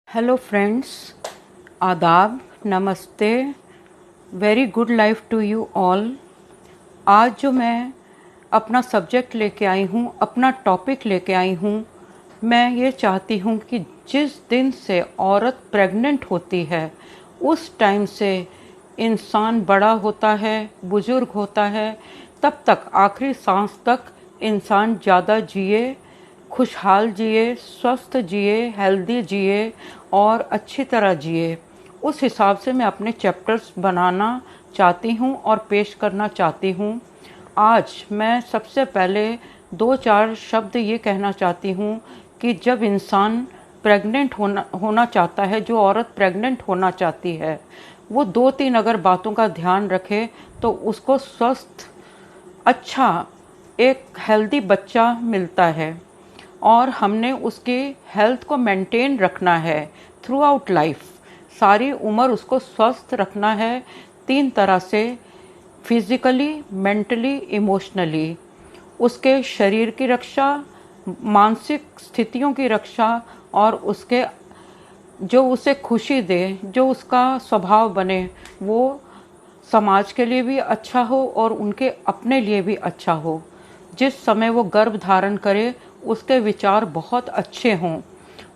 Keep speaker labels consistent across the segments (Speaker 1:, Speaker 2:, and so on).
Speaker 1: Hello friends, आदाब, नमस्ते, very good life to you all. आज जो मैं अपना सब्जेक्ट लेके आई हूँ, अपना टॉपिक लेके आई हूँ, मैं ये चाहती हूँ कि जिस दिन से औरत प्रेग्नेंट होती है उस टाइम से इंसान बड़ा होता है, बुज़ुर्ग होता है, तब तक आखिरी सांस तक इंसान ज़्यादा जिए, खुशहाल जिए, स्वस्थ जिए, हेल्दी जिए और अच्छी तरह जिए। उस हिसाब से मैं अपने चैप्टर्स बनाना चाहती हूँ और पेश करना चाहती हूँ। आज मैं सबसे पहले दो चार शब्द ये कहना चाहती हूँ कि जब इंसान प्रेग्नेंट होना चाहता है, जो औरत प्रेग्नेंट होना चाहती है, वो दो तीन अगर बातों का ध्यान रखे तो उसको स्वस्थ, अच्छा, एक हेल्दी बच्चा मिलता है। और हमने उसकी हेल्थ को मेंटेन रखना है थ्रू आउट लाइफ, सारी उम्र उसको स्वस्थ रखना है, तीन तरह से, फिजिकली, मेंटली, इमोशनली। उसके शरीर की रक्षा, मानसिक स्थितियों की रक्षा और उसके जो उसे खुशी दे, जो उसका स्वभाव बने, वो समाज के लिए भी अच्छा हो और उनके अपने लिए भी अच्छा हो। जिस समय वो गर्भ धारण करे उसके विचार बहुत अच्छे हों,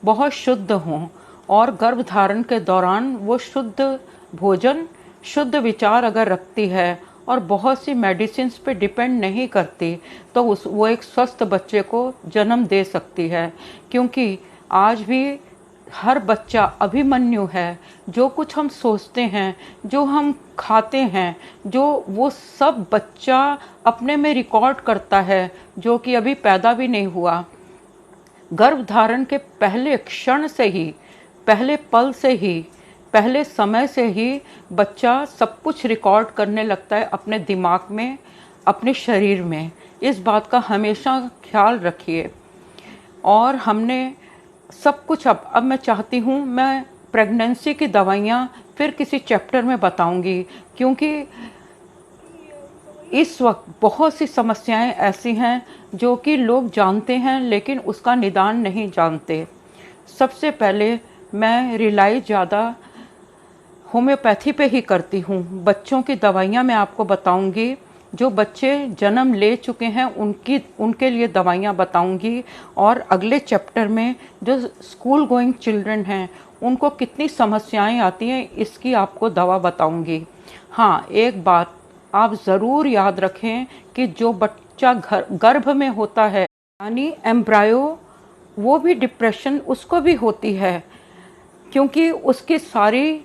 Speaker 1: बहुत शुद्ध हों, और गर्भ धारण के दौरान वो शुद्ध भोजन, शुद्ध विचार अगर रखती है और बहुत सी मेडिसिन्स पे डिपेंड नहीं करती, तो वो एक स्वस्थ बच्चे को जन्म दे सकती है। क्योंकि आज भी हर बच्चा अभिमन्यु है। जो कुछ हम सोचते हैं, जो हम खाते हैं, जो वो सब बच्चा अपने में रिकॉर्ड करता है, जो कि अभी पैदा भी नहीं हुआ। गर्भ धारण के पहले क्षण से ही, पहले पल से ही, पहले समय से ही बच्चा सब कुछ रिकॉर्ड करने लगता है अपने दिमाग में, अपने शरीर में। इस बात का हमेशा ख्याल रखिए। और हमने सब कुछ, अब मैं चाहती हूँ, मैं प्रेगनेंसी की दवाइयाँ फिर किसी चैप्टर में बताऊँगी, क्योंकि इस वक्त बहुत सी समस्याएं ऐसी हैं जो कि लोग जानते हैं लेकिन उसका निदान नहीं जानते। सबसे पहले मैं रिलाई ज़्यादा होम्योपैथी पे ही करती हूँ। बच्चों की दवाइयाँ मैं आपको बताऊँगी, जो बच्चे जन्म ले चुके हैं उनके लिए दवाइयाँ बताऊँगी। और अगले चैप्टर में जो स्कूल गोइंग चिल्ड्रन हैं उनको कितनी समस्याएं आती हैं, इसकी आपको दवा बताऊँगी। हाँ, एक बात आप ज़रूर याद रखें कि जो बच्चा गर्भ में होता है, यानी एम्ब्रायो, वो भी डिप्रेशन उसको भी होती है, क्योंकि उसकी सारी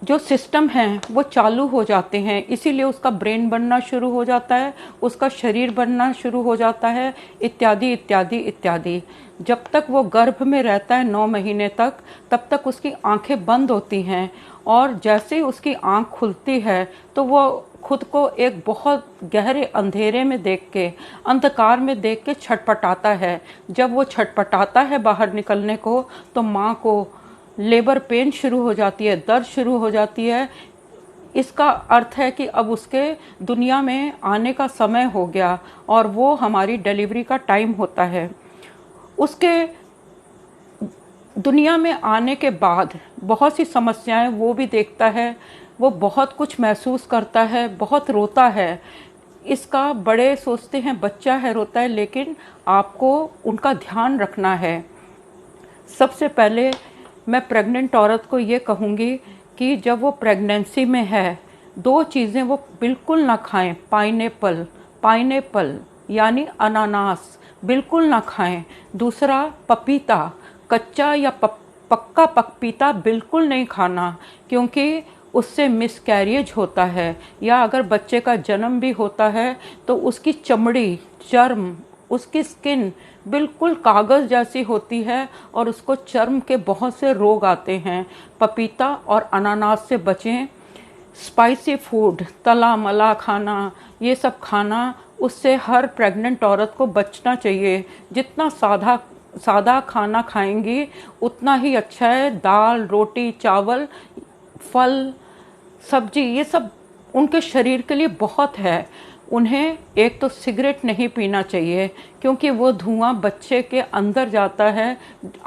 Speaker 1: जो सिस्टम हैं वो चालू हो जाते हैं। इसीलिए उसका ब्रेन बनना शुरू हो जाता है, उसका शरीर बनना शुरू हो जाता है, इत्यादि इत्यादि इत्यादि। जब तक वो गर्भ में रहता है 9 महीने तक, तब तक उसकी आंखें बंद होती हैं, और जैसे ही उसकी आंख खुलती है तो वो खुद को एक बहुत गहरे अंधेरे में देख के, अंधकार में देख के छटपटाता है। जब वो छटपटाता है बाहर निकलने को, तो माँ को लेबर पेन शुरू हो जाती है, दर्द शुरू हो जाती है। इसका अर्थ है कि अब उसके दुनिया में आने का समय हो गया और वो हमारी डिलीवरी का टाइम होता है। उसके दुनिया में आने के बाद बहुत सी समस्याएं वो भी देखता है, वो बहुत कुछ महसूस करता है, बहुत रोता है। इसका बड़े सोचते हैं बच्चा है, रोता है, लेकिन आपको उनका ध्यान रखना है। सबसे पहले मैं प्रेग्नेंट औरत को ये कहूँगी कि जब वो प्रेगनेंसी में है, दो चीज़ें वो बिल्कुल ना खाएं। पाइनएप्पल यानी अनानास बिल्कुल ना खाएं। दूसरा, पपीता, कच्चा या पक्का पपीता बिल्कुल नहीं खाना, क्योंकि उससे मिसकैरिज होता है, या अगर बच्चे का जन्म भी होता है तो उसकी चमड़ी, चर्म, उसकी स्किन बिल्कुल कागज़ जैसी होती है और उसको चर्म के बहुत से रोग आते हैं। पपीता और अनानास से बचें। स्पाइसी फूड, तला मला खाना, ये सब खाना, उससे हर प्रेग्नेंट औरत को बचना चाहिए। जितना सादा खाना खाएंगी उतना ही अच्छा है। दाल, रोटी, चावल, फल, सब्जी, ये सब उनके शरीर के लिए बहुत है। उन्हें एक तो सिगरेट नहीं पीना चाहिए, क्योंकि वो धुआं बच्चे के अंदर जाता है।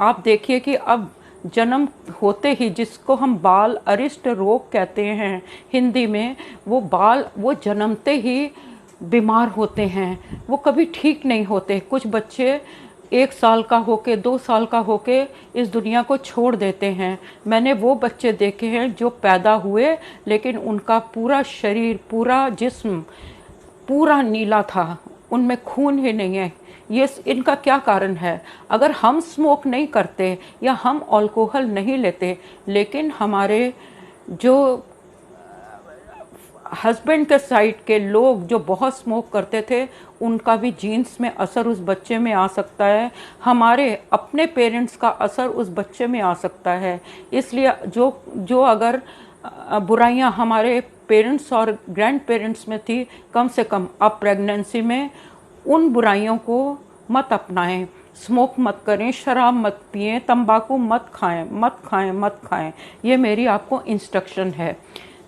Speaker 1: आप देखिए कि अब जन्म होते ही, जिसको हम बाल अरिष्ट रोग कहते हैं हिंदी में, वो जन्मते ही बीमार होते हैं, वो कभी ठीक नहीं होते। कुछ बच्चे 1 साल का होके 2 साल का होके इस दुनिया को छोड़ देते हैं। मैंने वो बच्चे देखे हैं जो पैदा हुए लेकिन उनका पूरा शरीर, पूरा जिस्म पूरा नीला था, उनमें खून ही नहीं है। ये इनका क्या कारण है? अगर हम स्मोक नहीं करते या हम अल्कोहल नहीं लेते, लेकिन हमारे जो हस्बैंड के साइड के लोग जो बहुत स्मोक करते थे, उनका भी जीन्स में असर उस बच्चे में आ सकता है। हमारे अपने पेरेंट्स का असर उस बच्चे में आ सकता है। इसलिए जो अगर बुराइयां हमारे पेरेंट्स और ग्रैंड पेरेंट्स में थी, कम से कम आप प्रेगनेंसी में उन बुराइयों को मत अपनाएं। स्मोक मत करें, शराब मत पिएं, तंबाकू मत खाएं। ये मेरी आपको इंस्ट्रक्शन है।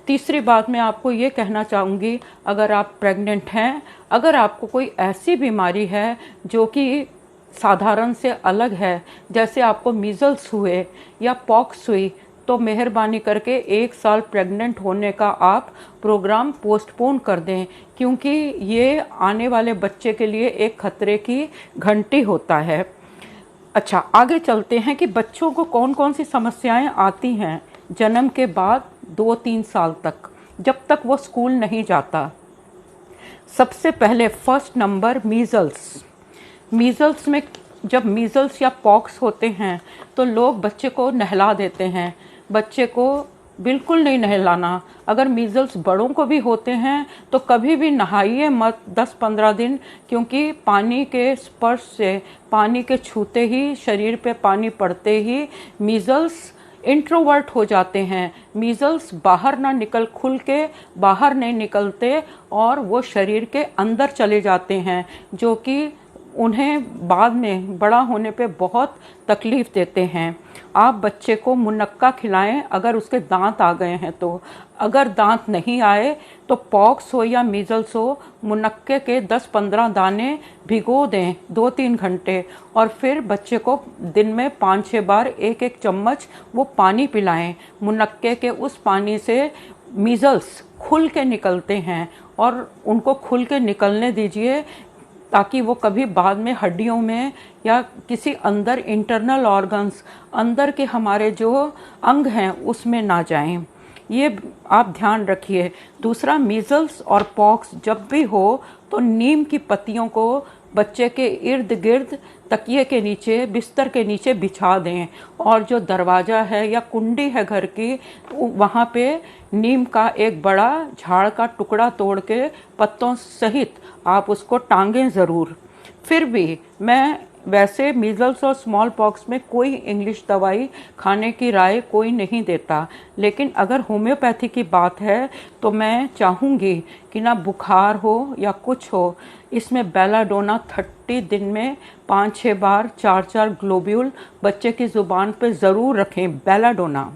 Speaker 1: तीसरी बात मैं आपको ये कहना चाहूँगी, अगर आप प्रेग्नेंट हैं, अगर आपको कोई ऐसी बीमारी है जो कि साधारण से अलग है, जैसे आपको मीज़ल्स हुए या पॉक्स हुई, तो मेहरबानी करके 1 साल प्रेग्नेंट होने का आप प्रोग्राम पोस्टपोन कर दें, क्योंकि ये आने वाले बच्चे के लिए एक खतरे की घंटी होता है। अच्छा, आगे चलते हैं कि बच्चों को कौन कौन सी समस्याएं आती हैं जन्म के बाद 2-3 साल तक, जब तक वो स्कूल नहीं जाता। सबसे पहले फर्स्ट नंबर मीज़ल्स। मीज़ल्स में जब मीज़ल्स या पॉक्स होते हैं तो लोग बच्चे को नहला देते हैं। बच्चे को बिल्कुल नहीं नहलाना। अगर मीज़ल्स बड़ों को भी होते हैं तो कभी भी नहाइए मत 10-15 दिन, क्योंकि पानी के स्पर्श से, पानी के छूते ही, शरीर पे पानी पड़ते ही मीज़ल्स इंट्रोवर्ट हो जाते हैं। मीज़ल्स बाहर ना निकल, खुल के बाहर नहीं निकलते और वो शरीर के अंदर चले जाते हैं, जो कि उन्हें बाद में बड़ा होने पे बहुत तकलीफ़ देते हैं। आप बच्चे को मुनक्का खिलाएं अगर उसके दांत आ गए हैं तो। अगर दांत नहीं आए तो पॉक्स हो या मीज़ल्स हो, मुनक्के के 10-15 दाने भिगो दें 2-3 घंटे, और फिर बच्चे को दिन में 5-6 बार 1-1 चम्मच वो पानी पिलाएं। मुनक्के के उस पानी से मीज़ल्स खुल के निकलते हैं और उनको खुल के निकलने दीजिए, ताकि वो कभी बाद में हड्डियों में या किसी अंदर इंटरनल ऑर्गन्स, अंदर के हमारे जो अंग हैं, उसमें ना जाएं। ये आप ध्यान रखिए। दूसरा, मीज़ल्स और पॉक्स जब भी हो तो नीम की पत्तियों को बच्चे के इर्द गिर्द, तकिए के नीचे, बिस्तर के नीचे बिछा दें, और जो दरवाज़ा है या कुंडी है घर की, वहाँ पे नीम का एक बड़ा झाड़ का टुकड़ा तोड़ के पत्तों सहित आप उसको टांगें ज़रूर। फिर भी मैं वैसे मीज़ल्स और स्मॉल पॉक्स में कोई इंग्लिश दवाई खाने की राय कोई नहीं देता, लेकिन अगर होम्योपैथी की बात है तो मैं चाहूँगी कि ना बुखार हो या कुछ हो, इसमें बेलाडोना 30 दिन में 5-6 बार 4-4 ग्लोब्यूल बच्चे की ज़ुबान पे ज़रूर रखें, बेलाडोना।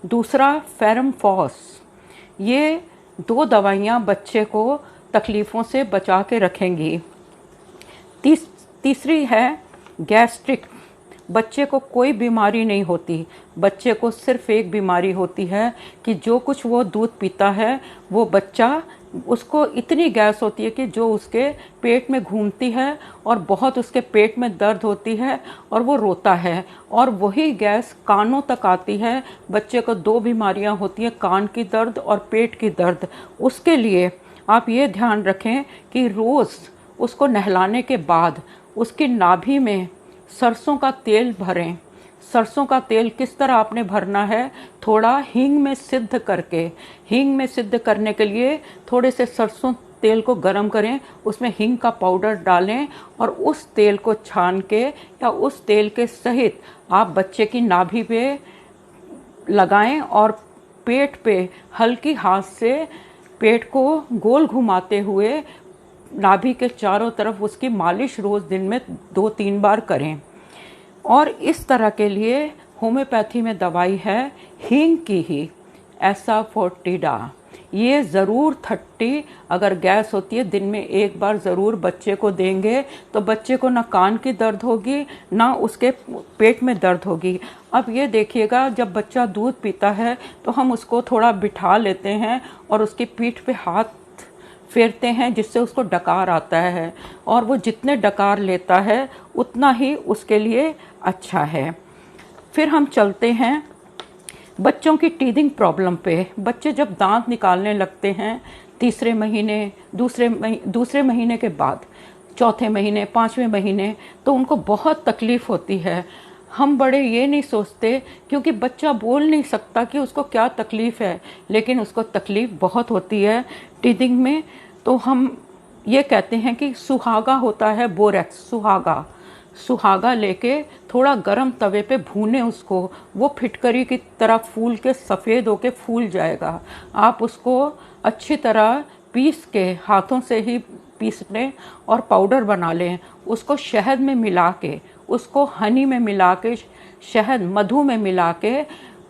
Speaker 1: दूसरा, फेरमफॉस। ये 2 दवाइयाँ बच्चे को तकलीफ़ों से बचा के रखेंगी। तीसरी है गैस्ट्रिक। बच्चे को कोई बीमारी नहीं होती, बच्चे को सिर्फ एक बीमारी होती है कि जो कुछ वो दूध पीता है, वो बच्चा, उसको इतनी गैस होती है कि जो उसके पेट में घूमती है और बहुत उसके पेट में दर्द होती है और वो रोता है, और वही गैस कानों तक आती है। बच्चे को 2 बीमारियां होती हैं, कान की दर्द और पेट की दर्द। उसके लिए आप ये ध्यान रखें कि रोज़ उसको नहलाने के बाद उसकी नाभि में सरसों का तेल भरें। सरसों का तेल किस तरह आपने भरना है? थोड़ा हींग में सिद्ध करके, हींग में सिद्ध करने के लिए थोड़े से सरसों तेल को गरम करें, उसमें हींग का पाउडर डालें और उस तेल को छान के या उस तेल के सहित आप बच्चे की नाभि पे लगाएं और पेट पे हल्की हाथ से पेट को गोल घुमाते हुए नाभि के चारों तरफ उसकी मालिश रोज़ दिन में 2-3 बार करें। और इस तरह के लिए होम्योपैथी में दवाई है हींग की ही, एसाफोटिडा। ये ज़रूर 30 अगर गैस होती है दिन में एक बार ज़रूर बच्चे को देंगे तो बच्चे को ना कान की दर्द होगी ना उसके पेट में दर्द होगी। अब ये देखिएगा, जब बच्चा दूध पीता है तो हम उसको थोड़ा बिठा लेते हैं और उसकी पीठ पे हाथ फेरते हैं जिससे उसको डकार आता है, और वो जितने डकार लेता है उतना ही उसके लिए अच्छा है। फिर हम चलते हैं बच्चों की टीथिंग प्रॉब्लम पे। बच्चे जब दांत निकालने लगते हैं तीसरे महीने, दूसरे महीने के बाद, चौथे महीने, पाँचवें महीने, तो उनको बहुत तकलीफ़ होती है। हम बड़े ये नहीं सोचते क्योंकि बच्चा बोल नहीं सकता कि उसको क्या तकलीफ़ है, लेकिन उसको तकलीफ़ बहुत होती है टीथिंग में। तो हम ये कहते हैं कि सुहागा होता है, बोरेक्स सुहागा लेके थोड़ा गरम तवे पे भूने उसको, वो फिटकरी की तरह फूल के सफ़ेद होके फूल जाएगा। आप उसको अच्छी तरह पीस के, हाथों से ही पीस लें और पाउडर बना लें। उसको शहद में मिला के, उसको हनी में मिला के, शहद मधु में मिला के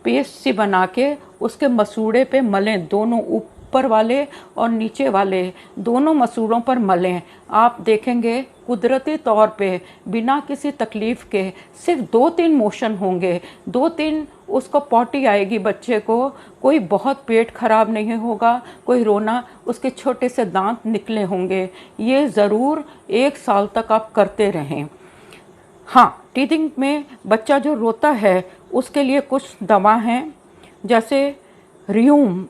Speaker 1: पेस्ट सी बना के उसके मसूड़े पे मलें। दोनों ऊपर वाले और नीचे वाले दोनों मसूड़ों पर मलें। आप देखेंगे कुदरती तौर पे बिना किसी तकलीफ़ के सिर्फ 2-3 मोशन होंगे, 2-3 उसको पॉटी आएगी बच्चे को। कोई बहुत पेट खराब नहीं होगा, कोई रोना, उसके छोटे से दांत निकले होंगे। ये ज़रूर 1 साल तक आप करते रहें। हाँ, टीथिंग में बच्चा जो रोता है उसके लिए कुछ दवा हैं, जैसे र्यूम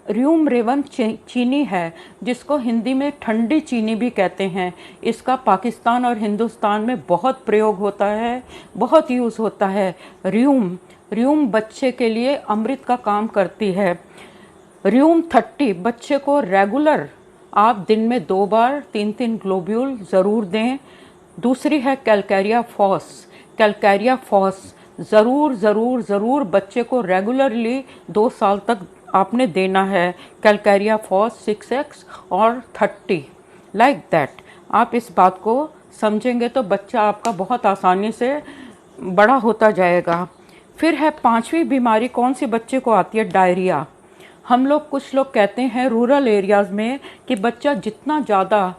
Speaker 1: रेवम चीनी है, जिसको हिंदी में ठंडी चीनी भी कहते हैं। इसका पाकिस्तान और हिंदुस्तान में बहुत प्रयोग होता है, बहुत यूज़ होता है। र्यूम बच्चे के लिए अमृत का काम करती है। र्यूम 30 बच्चे को रेगुलर आप दिन में 2 बार 3-3 ग्लोब्यूल ज़रूर दें। दूसरी है कैलकैरिया फॉस, ज़रूर बच्चे को रेगुलरली 2 साल तक आपने देना है। कैलकैरिया फॉस 6x और 30 लाइक दैट। आप इस बात को समझेंगे तो बच्चा आपका बहुत आसानी से बड़ा होता जाएगा। फिर है 5वीं बीमारी, कौन सी बच्चे को आती है? डायरिया। कुछ लोग कहते हैं रूरल एरियाज़ में कि बच्चा जितना ज़्यादा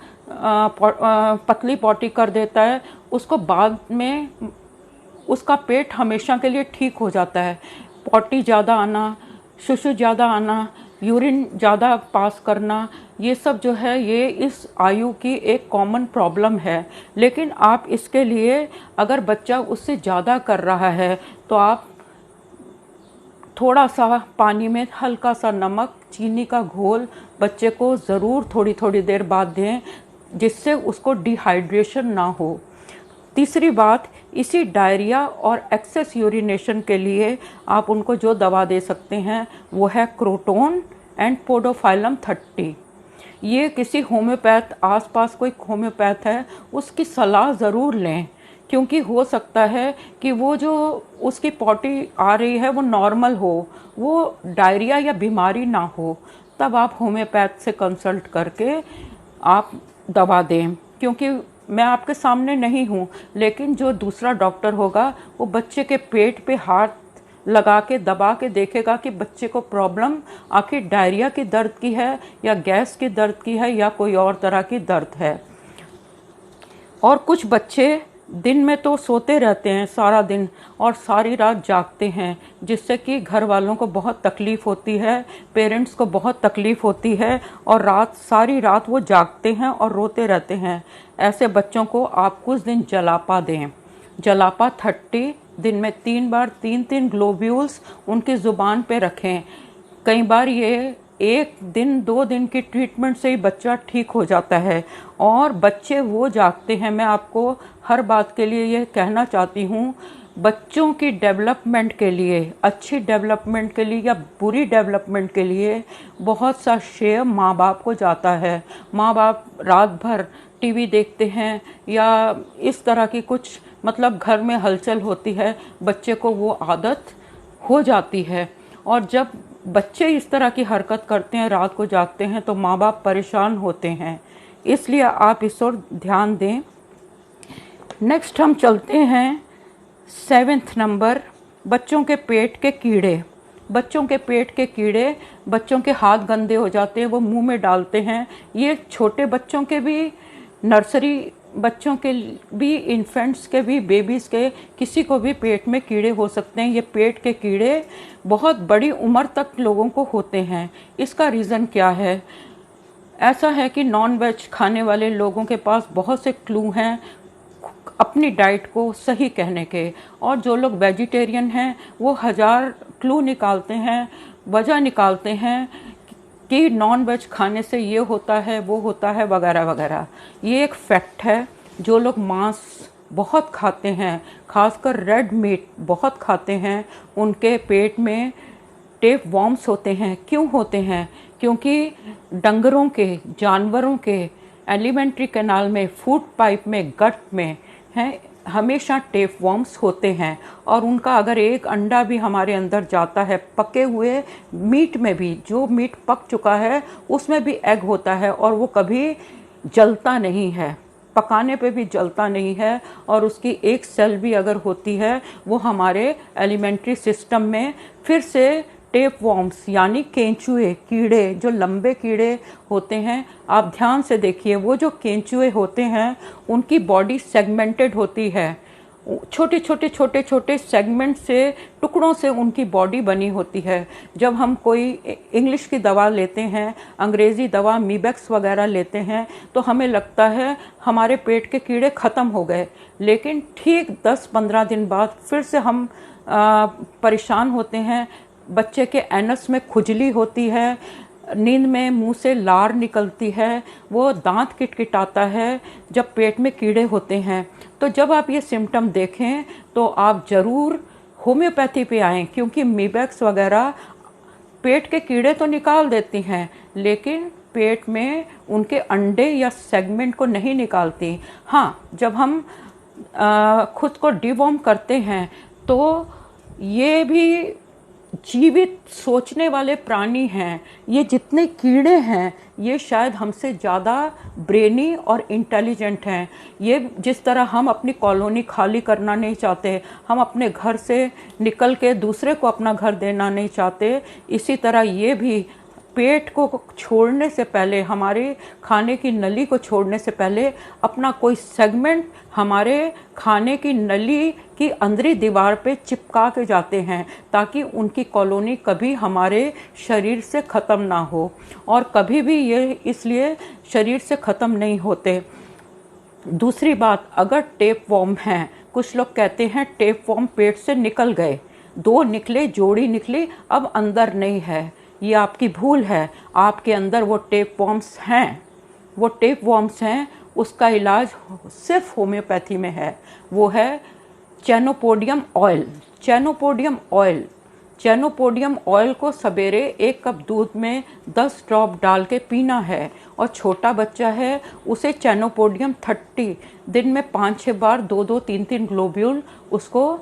Speaker 1: पतली पॉटी कर देता है उसको बाद में उसका पेट हमेशा के लिए ठीक हो जाता है। पॉटी ज़्यादा आना, शुशु ज़्यादा आना, यूरिन ज़्यादा पास करना, ये सब जो है ये इस आयु की एक कॉमन प्रॉब्लम है। लेकिन आप इसके लिए अगर बच्चा उससे ज़्यादा कर रहा है तो आप थोड़ा सा पानी में हल्का सा नमक, चीनी का घोल बच्चे को ज़रूर थोड़ी थोड़ी देर बाद दें, जिससे उसको डिहाइड्रेशन ना हो। तीसरी बात, इसी डायरिया और एक्सेस यूरिनेशन के लिए आप उनको जो दवा दे सकते हैं वो है क्रोटोन एंड पोडोफाइलम 30। ये किसी होम्योपैथ, आसपास कोई होम्योपैथ है उसकी सलाह ज़रूर लें, क्योंकि हो सकता है कि वो जो उसकी पॉटी आ रही है वो नॉर्मल हो, वो डायरिया या बीमारी ना हो। तब आप होम्योपैथ से कंसल्ट करके आप दवा दें। क्योंकि मैं आपके सामने नहीं हूँ, लेकिन जो दूसरा डॉक्टर होगा वो बच्चे के पेट पे हाथ लगा के दबा के देखेगा कि बच्चे को प्रॉब्लम आखिर डायरिया की दर्द की है या गैस की दर्द की है या कोई और तरह की दर्द है। और कुछ बच्चे दिन में तो सोते रहते हैं सारा दिन और सारी रात जागते हैं, जिससे कि घर वालों को बहुत तकलीफ़ होती है, पेरेंट्स को बहुत तकलीफ़ होती है, और सारी रात वो जागते हैं और रोते रहते हैं। ऐसे बच्चों को आप कुछ दिन जलापा दें। जलापा 30 दिन में 3 बार 3-3 ग्लोब्यूल्स उनकी ज़ुबान पे रखें। कई बार ये 1 दिन 2 दिन की ट्रीटमेंट से ही बच्चा ठीक हो जाता है। और बच्चे वो जागते हैं, मैं आपको हर बात के लिए ये कहना चाहती हूँ, बच्चों की डेवलपमेंट के लिए, अच्छी डेवलपमेंट के लिए या बुरी डेवलपमेंट के लिए बहुत सा श्रेय माँ बाप को जाता है। माँ बाप रात भर टीवी देखते हैं या इस तरह की कुछ, मतलब घर में हलचल होती है, बच्चे को वो आदत हो जाती है। और जब बच्चे इस तरह की हरकत करते हैं, रात को जागते हैं, तो माँ बाप परेशान होते हैं। इसलिए आप इस ओर ध्यान दें। नेक्स्ट हम चलते हैं 7th नंबर, बच्चों के पेट के कीड़े। बच्चों के पेट के कीड़े, बच्चों के हाथ गंदे हो जाते हैं, वो मुंह में डालते हैं। ये छोटे बच्चों के भी, नर्सरी बच्चों के भी, इन्फेंट्स के भी, बेबीज़ के, किसी को भी पेट में कीड़े हो सकते हैं। ये पेट के कीड़े बहुत बड़ी उम्र तक लोगों को होते हैं। इसका रीज़न क्या है? ऐसा है कि नॉन वेज खाने वाले लोगों के पास बहुत से क्लू हैं अपनी डाइट को सही कहने के, और जो लोग वेजिटेरियन हैं वो हज़ार क्लू निकालते हैं, वजह निकालते हैं कि नॉन वेज खाने से ये होता है, वो होता है, वगैरह वगैरह। ये एक फैक्ट है। जो लोग मांस बहुत खाते हैं, खासकर रेड मीट बहुत खाते हैं, उनके पेट में टेप वॉर्म्स होते हैं। क्यों होते हैं? क्योंकि डंगरों के, जानवरों के एलिमेंट्री कैनाल में, फूड पाइप में, गट में हैं, हमेशा टेप वॉर्म्स होते हैं। और उनका अगर एक अंडा भी हमारे अंदर जाता है, पके हुए मीट में भी, जो मीट पक चुका है उसमें भी एग होता है, और वो कभी जलता नहीं है, पकाने पे भी जलता नहीं है। और उसकी एक सेल भी अगर होती है, वो हमारे एलिमेंट्री सिस्टम में फिर से टेप वॉर्म्स यानी केंचुए, कीड़े, जो लंबे कीड़े होते हैं, आप ध्यान से देखिए, वो जो केंचुए होते हैं उनकी बॉडी सेगमेंटेड होती है। छोटे छोटे छोटे छोटे सेगमेंट से, टुकड़ों से उनकी बॉडी बनी होती है। जब हम कोई इंग्लिश की दवा लेते हैं, अंग्रेज़ी दवा मीबैक्स वगैरह लेते हैं, तो हमें लगता है हमारे पेट के कीड़े ख़त्म हो गए, लेकिन ठीक 10-15 दिन बाद फिर से हम परेशान होते हैं। बच्चे के एनस में खुजली होती है, नींद में मुंह से लार निकलती है, वो दांत किटकिटाता है जब पेट में कीड़े होते हैं। तो जब आप ये सिम्टम देखें तो आप ज़रूर होम्योपैथी पे आएँ, क्योंकि मीबैक्स वगैरह पेट के कीड़े तो निकाल देती हैं, लेकिन पेट में उनके अंडे या सेगमेंट को नहीं निकालती। हाँ, जब हम खुद को डिवॉर्म करते हैं तो ये भी जीवित सोचने वाले प्राणी हैं। ये जितने कीड़े हैं ये शायद हमसे ज़्यादा ब्रेनी और इंटेलिजेंट हैं। ये जिस तरह हम अपनी कॉलोनी खाली करना नहीं चाहते, हम अपने घर से निकल के दूसरे को अपना घर देना नहीं चाहते, इसी तरह ये भी पेट को छोड़ने से पहले, हमारे खाने की नली को छोड़ने से पहले, अपना कोई सेगमेंट हमारे खाने की नली की अंदरी दीवार पे चिपका के जाते हैं, ताकि उनकी कॉलोनी कभी हमारे शरीर से ख़त्म ना हो। और कभी भी ये इसलिए शरीर से ख़त्म नहीं होते। दूसरी बात, अगर टेप वॉर्म हैं, कुछ लोग कहते हैं टेप वॉर्म पेट से निकल गए, 2 निकले, जोड़ी निकली, अब अंदर नहीं है। ये आपकी भूल है। आपके अंदर वो टेप वॉर्म्स हैं, वो टेप वॉर्म्स हैं। उसका इलाज सिर्फ होम्योपैथी में है, वो है चैनोपोडियम ऑयल। चैनोपोडियम ऑयल, चैनोपोडियम ऑयल को सवेरे 1 कप दूध में 10 ड्रॉप डाल के पीना है। और छोटा बच्चा है उसे चैनोपोडियम 30 दिन में 5-6 बार 2-2, 3-3 ग्लोब्यूल उसको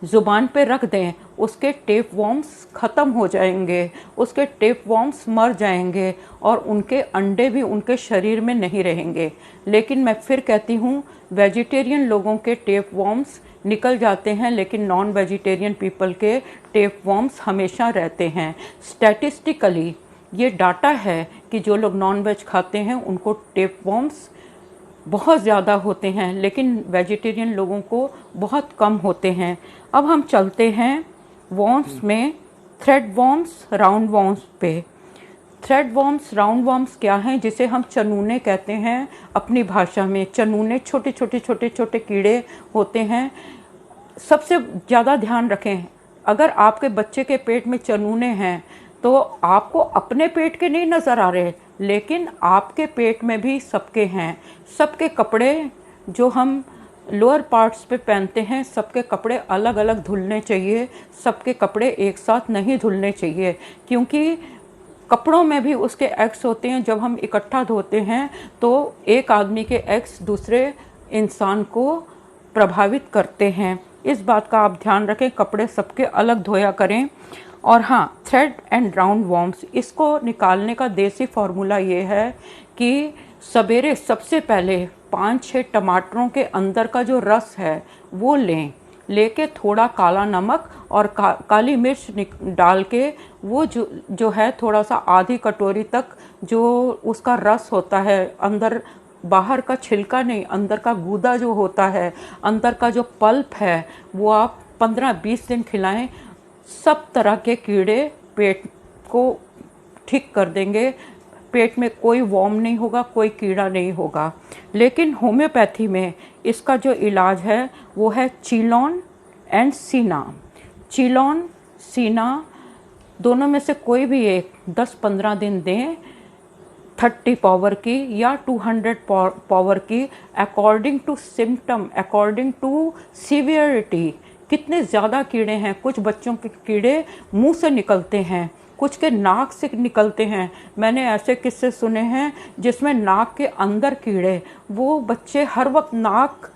Speaker 1: ज़ुबान पे रख दें। उसके टेप वॉर्म्स ख़त्म हो जाएंगे, उसके टेप वॉर्म्स मर जाएंगे, और उनके अंडे भी उनके शरीर में नहीं रहेंगे। लेकिन मैं फिर कहती हूँ, वेजिटेरियन लोगों के टेप वॉर्म्स निकल जाते हैं, लेकिन नॉन वेजिटेरियन पीपल के टेप वॉर्म्स हमेशा रहते हैं। स्टैटिस्टिकली ये डाटा है कि जो लोग नॉन वेज खाते हैं उनको टेप वॉर्म्स बहुत ज़्यादा होते हैं, लेकिन वेजिटेरियन लोगों को बहुत कम होते हैं। अब हम चलते हैं वॉर्म्स में, थ्रेड वॉर्म्स, राउंड वॉर्म्स पे। थ्रेड वॉर्म्स, राउंड वॉर्म्स क्या हैं? जिसे हम चनूने कहते हैं अपनी भाषा में। चनूने छोटे छोटे छोटे छोटे कीड़े होते हैं। सबसे ज़्यादा ध्यान रखें, अगर आपके बच्चे के पेट में चनूने हैं तो आपको अपने पेट के नहीं नज़र आ रहे, लेकिन आपके पेट में भी सबके हैं। सबके कपड़े जो हम लोअर पार्ट्स पे पहनते हैं, सबके कपड़े अलग अलग धुलने चाहिए। सबके कपड़े एक साथ नहीं धुलने चाहिए, क्योंकि कपड़ों में भी उसके एग्स होते हैं। जब हम इकट्ठा धोते हैं तो एक आदमी के एग्स दूसरे इंसान को प्रभावित करते हैं। इस बात का आप ध्यान रखें, कपड़े सबके अलग धोया करें। और हाँ, थ्रेड एंड राउंड वॉर्म्स, इसको निकालने का देसी फार्मूला ये है कि सवेरे सबसे पहले 5-6 टमाटरों के अंदर का जो रस है वो लें। लेके थोड़ा काला नमक और काली मिर्च डाल के वो जो है थोड़ा सा आधी कटोरी तक जो उसका रस होता है, अंदर बाहर का छिलका नहीं, अंदर का गूदा जो होता है, अंदर का जो पल्प है, वो आप 15-20 दिन खिलाएं। सब तरह के कीड़े पेट को ठीक कर देंगे। पेट में कोई वॉर्म नहीं होगा, कोई कीड़ा नहीं होगा। लेकिन होम्योपैथी में इसका जो इलाज है वो है चीलोन एंड सीना। चीलोन, सीना दोनों में से कोई भी एक 10-15 दिन दें, 30 पावर की या 200 पावर की, according to symptom, according to severity. कितने ज़्यादा कीड़े हैं, कुछ बच्चों के कीड़े मुंह से निकलते हैं, कुछ के नाक से निकलते हैं। मैंने ऐसे किस्से सुने हैं जिसमें नाक के अंदर कीड़े, वो बच्चे हर वक्त नाक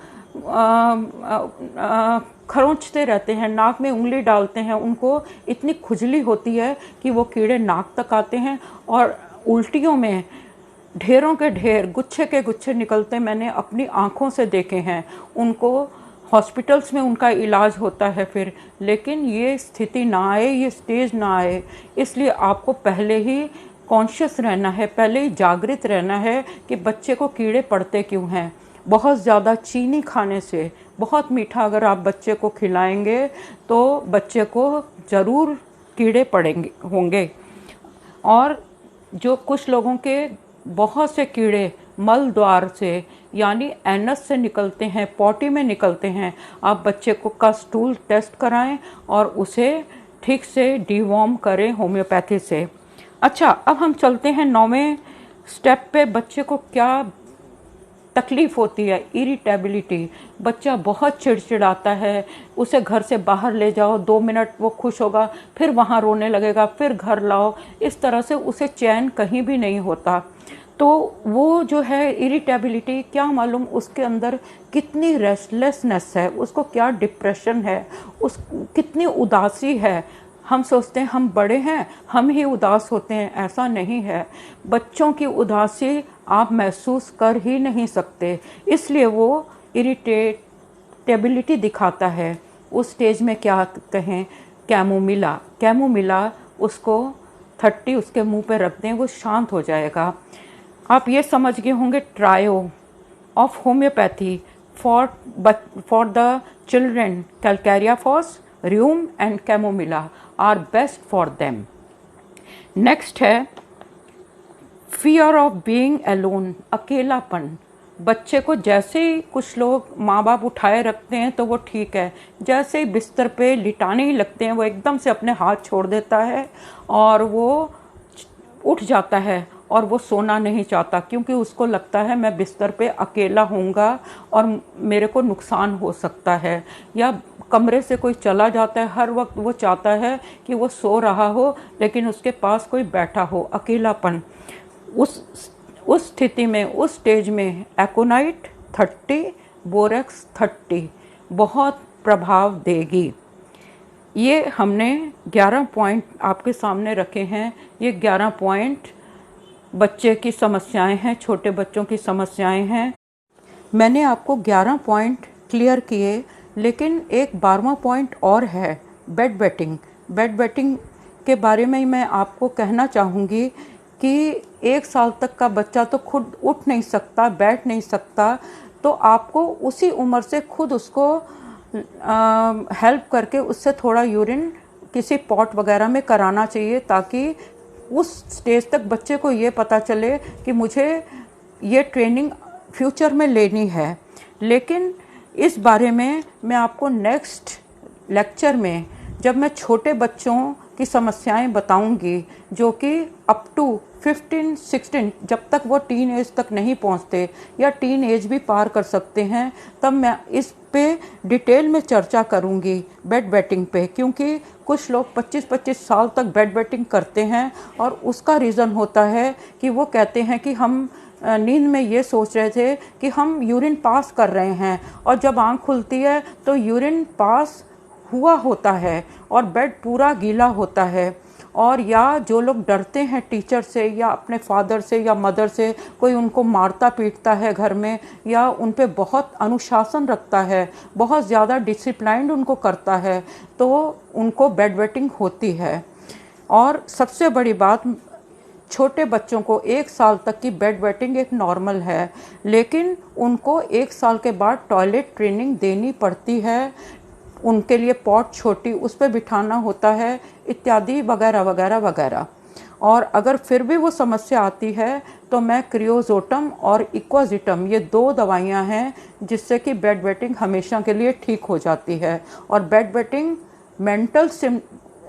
Speaker 1: खरोंचते रहते हैं, नाक में उंगली डालते हैं, उनको इतनी खुजली होती है कि वो कीड़े नाक तक आते हैं और उल्टियों में ढेरों के ढेर, गुच्छे के गुच्छे निकलते। मैंने अपनी आंखों से देखे हैं। उनको हॉस्पिटल्स में उनका इलाज होता है फिर। लेकिन ये स्थिति ना आए, ये स्टेज ना आए, इसलिए आपको पहले ही कॉन्शियस रहना है, पहले ही जागृत रहना है कि बच्चे को कीड़े पड़ते क्यों हैं। बहुत ज़्यादा चीनी खाने से, बहुत मीठा अगर आप बच्चे को खिलाएंगे तो बच्चे को ज़रूर कीड़े पड़ेंगे होंगे। और जो कुछ लोगों के बहुत से कीड़े मल द्वार से यानी एनस से निकलते हैं, पॉटी में निकलते हैं। आप बच्चे को का स्टूल टेस्ट कराएं और उसे ठीक से डिवॉर्म करें होम्योपैथी से। अच्छा, अब हम चलते हैं 9वें स्टेप पे। बच्चे को क्या तकलीफ़ होती है? इरिटेबिलिटी। बच्चा बहुत चिड़चिड़ाता है, उसे घर से बाहर ले जाओ, 2 मिनट वो खुश होगा, फिर वहाँ रोने लगेगा, फिर घर लाओ। इस तरह से उसे चैन कहीं भी नहीं होता। तो वो जो है इरिटेबिलिटी, क्या मालूम उसके अंदर कितनी रेस्टलेसनेस है, उसको क्या डिप्रेशन है, उस कितनी उदासी है। हम सोचते हैं हम बड़े हैं, हम ही उदास होते हैं, ऐसा नहीं है। बच्चों की उदासी आप महसूस कर ही नहीं सकते, इसलिए वो इरिटेबिलिटी दिखाता है। उस स्टेज में क्या कहें, कैमोमिला, कैमोमिला उसको 30 उसके मुंह पे रख दें, वो शांत हो जाएगा। आप ये समझ गए होंगे trio of homeopathy for the children, calcarea phos, rheum and chamomilla are best for them. Next है फियर ऑफ बीइंग अलोन, अकेलापन। बच्चे को जैसे ही कुछ लोग माँ बाप उठाए रखते हैं तो वो ठीक है, जैसे ही बिस्तर पे लिटाने ही लगते हैं वो एकदम से अपने हाथ छोड़ देता है और वो उठ जाता है और वो सोना नहीं चाहता, क्योंकि उसको लगता है मैं बिस्तर पे अकेला होऊंगा और मेरे को नुकसान हो सकता है। या कमरे से कोई चला जाता है, हर वक्त वो चाहता है कि वो सो रहा हो लेकिन उसके पास कोई बैठा हो, अकेलापन। उस स्थिति में, उस स्टेज में एकोनाइट 30, बोरेक्स 30 बहुत प्रभाव देगी। ये हमने 11 पॉइंट आपके सामने रखे हैं। ये 11 पॉइंट बच्चे की समस्याएं हैं, छोटे बच्चों की समस्याएं हैं। मैंने आपको 11 पॉइंट क्लियर किए, लेकिन एक 12वां पॉइंट और है, बेड वेटिंग। बेड वेटिंग के बारे में मैं आपको कहना चाहूँगी कि 1 साल तक का बच्चा तो खुद उठ नहीं सकता, बैठ नहीं सकता, तो आपको उसी उम्र से खुद उसको हेल्प करके उससे थोड़ा यूरिन किसी पॉट वगैरह में कराना चाहिए, ताकि उस स्टेज तक बच्चे को ये पता चले कि मुझे ये ट्रेनिंग फ्यूचर में लेनी है। लेकिन इस बारे में मैं आपको नेक्स्ट लेक्चर में, जब मैं छोटे बच्चों की समस्याएं बताऊंगी जो कि अप टू 15-16, जब तक वो टीन एज तक नहीं पहुंचते या टीन एज भी पार कर सकते हैं, तब मैं इस पे डिटेल में चर्चा करूंगी बेड वेटिंग पे। क्योंकि कुछ लोग 25-25 साल तक बेड वेटिंग करते हैं और उसका रीज़न होता है कि वो कहते हैं कि हम नींद में ये सोच रहे थे कि हम यूरिन पास कर रहे हैं, और जब आँख खुलती है तो यूरिन पास हुआ होता है और बेड पूरा गीला होता है। और या जो लोग डरते हैं टीचर से या अपने फादर से या मदर से, कोई उनको मारता पीटता है घर में या उन पे बहुत अनुशासन रखता है, बहुत ज़्यादा डिसिप्लाइंड उनको करता है, तो उनको बेड वेटिंग होती है। और सबसे बड़ी बात, छोटे बच्चों को 1 साल तक की बेड वेटिंग एक नॉर्मल है, लेकिन उनको 1 साल के बाद टॉयलेट ट्रेनिंग देनी पड़ती है। उनके लिए पॉट छोटी उस पर बिठाना होता है, इत्यादि वगैरह वगैरह वगैरह। और अगर फिर भी वो समस्या आती है तो मैं क्रियोजोटम और इक्वाजिटम, ये 2 दवाइयाँ हैं जिससे कि बेड वेटिंग हमेशा के लिए ठीक हो जाती है। और बेड वेटिंग मेंटल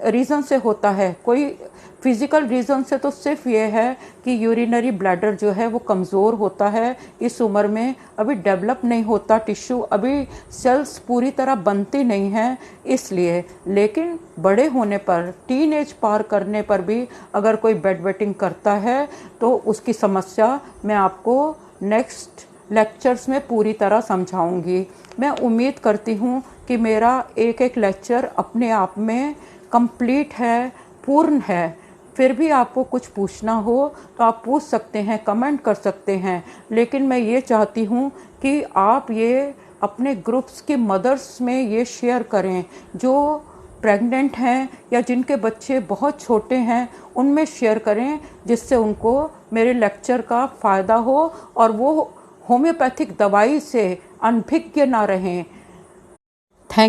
Speaker 1: रीज़न से होता है, कोई फिज़िकल रीज़न से तो सिर्फ ये है कि यूरिनरी ब्लैडर जो है वो कमज़ोर होता है, इस उम्र में अभी डेवलप नहीं होता टिश्यू, अभी सेल्स पूरी तरह बनती नहीं हैं इसलिए। लेकिन बड़े होने पर, टीन एज पार करने पर भी अगर कोई बेड वेटिंग करता है तो उसकी समस्या मैं आपको नेक्स्ट लेक्चर्स में पूरी तरह समझाऊंगी। मैं उम्मीद करती हूँ कि मेरा एक एक लेक्चर अपने आप में कंप्लीट है, पूर्ण है। फिर भी आपको कुछ पूछना हो तो आप पूछ सकते हैं, कमेंट कर सकते हैं। लेकिन मैं ये चाहती हूँ कि आप ये अपने ग्रुप्स की मदर्स में ये शेयर करें, जो प्रेग्नेंट हैं या जिनके बच्चे बहुत छोटे हैं, उनमें शेयर करें, जिससे उनको मेरे लेक्चर का फ़ायदा हो और वो होम्योपैथिक दवाई से अनभिज्ञ ना रहें,